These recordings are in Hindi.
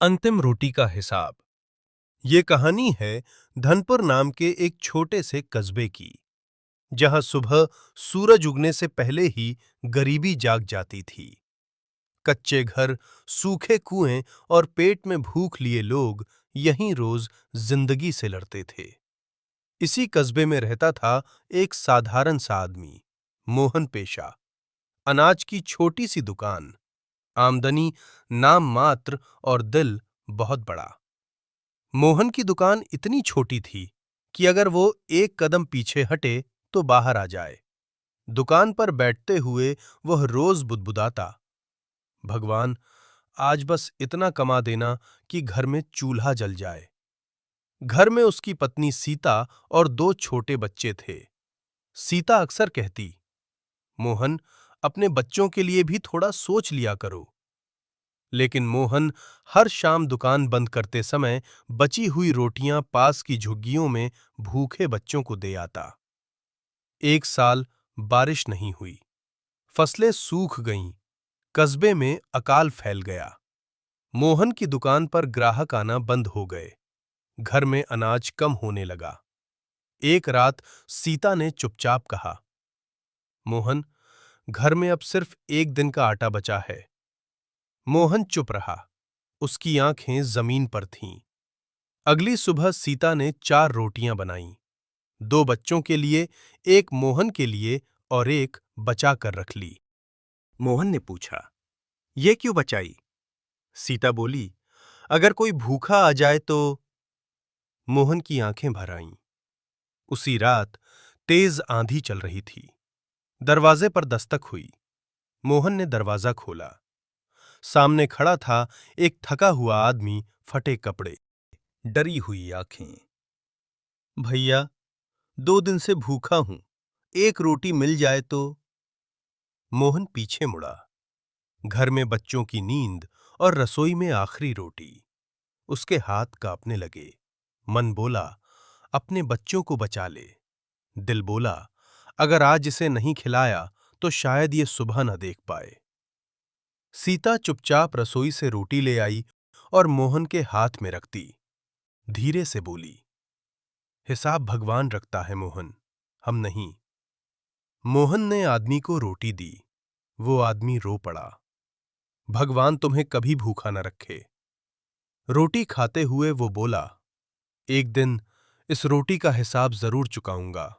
अंतिम रोटी का हिसाब। ये कहानी है धनपुर नाम के एक छोटे से कस्बे की, जहां सुबह सूरज उगने से पहले ही गरीबी जाग जाती थी। कच्चे घर, सूखे कुएं और पेट में भूख लिए लोग यहीं रोज जिंदगी से लड़ते थे। इसी कस्बे में रहता था एक साधारण सा आदमी, मोहन पेशा। अनाज की छोटी सी दुकान, आमदनी नाम मात्र और दिल बहुत बड़ा। मोहन की दुकान इतनी छोटी थी कि अगर वो एक कदम पीछे हटे तो बाहर आ जाए। दुकान पर बैठते हुए वह रोज बुदबुदाता, भगवान, आज बस इतना कमा देना कि घर में चूल्हा जल जाए। घर में उसकी पत्नी सीता और 2 छोटे बच्चे थे। सीता अक्सर कहती, मोहन, अपने बच्चों के लिए भी थोड़ा सोच लिया करो। लेकिन मोहन हर शाम दुकान बंद करते समय बची हुई रोटियां पास की झुग्गियों में भूखे बच्चों को दे आता। एक साल बारिश नहीं हुई, फसलें सूख गईं, कस्बे में अकाल फैल गया। मोहन की दुकान पर ग्राहक आना बंद हो गए। घर में अनाज कम होने लगा। एक रात सीता ने चुपचाप कहा, मोहन, घर में अब सिर्फ एक दिन का आटा बचा है। मोहन चुप रहा। उसकी आंखें जमीन पर थीं। अगली सुबह सीता ने 4 रोटियां बनाईं, 2 बच्चों के लिए, एक मोहन के लिए और एक बचा कर रख ली। मोहन ने पूछा, ये क्यों बचाई? सीता बोली, अगर कोई भूखा आ जाए तो। मोहन की आंखें भर आईं। उसी रात तेज आंधी चल रही थी। दरवाजे पर दस्तक हुई। मोहन ने दरवाजा खोला। सामने खड़ा था एक थका हुआ आदमी, फटे कपड़े, डरी हुई आंखें। भैया, 2 दिन से भूखा हूं, एक रोटी मिल जाए तो। मोहन पीछे मुड़ा। घर में बच्चों की नींद और रसोई में आखिरी रोटी। उसके हाथ कांपने लगे। मन बोला, अपने बच्चों को बचा ले। दिल बोला, अगर आज इसे नहीं खिलाया तो शायद ये सुबह न देख पाए। सीता चुपचाप रसोई से रोटी ले आई और मोहन के हाथ में रख दी। धीरे से बोली, हिसाब भगवान रखता है मोहन, हम नहीं। मोहन ने आदमी को रोटी दी। वो आदमी रो पड़ा, भगवान तुम्हें कभी भूखा न रखे। रोटी खाते हुए वो बोला, एक दिन इस रोटी का हिसाब जरूर चुकाऊंगा।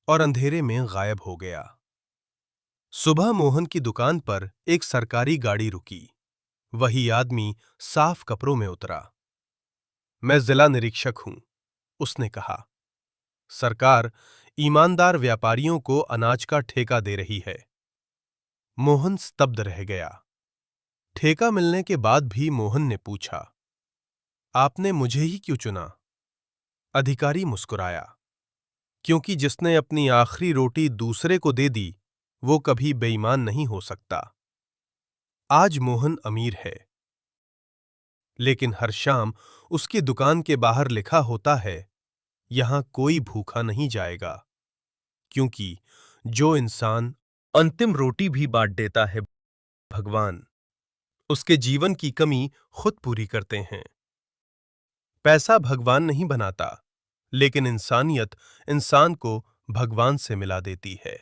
और अंधेरे में गायब हो गया। सुबह मोहन की दुकान पर एक सरकारी गाड़ी रुकी। वही आदमी साफ कपड़ों में उतरा। मैं जिला निरीक्षक हूं, उसने कहा। सरकार ईमानदार व्यापारियों को अनाज का ठेका दे रही है। मोहन स्तब्ध रह गया। ठेका मिलने के बाद भी मोहन ने पूछा, आपने मुझे ही क्यों चुना? अधिकारी मुस्कुराया, क्योंकि जिसने अपनी आखिरी रोटी दूसरे को दे दी, वो कभी बेईमान नहीं हो सकता। आज मोहन अमीर है, लेकिन हर शाम उसकी दुकान के बाहर लिखा होता है, यहां कोई भूखा नहीं जाएगा। क्योंकि जो इंसान अंतिम रोटी भी बांट देता है, भगवान उसके जीवन की कमी खुद पूरी करते हैं। पैसा भगवान नहीं बनाता, लेकिन इंसानियत इंसान को भगवान से मिला देती है।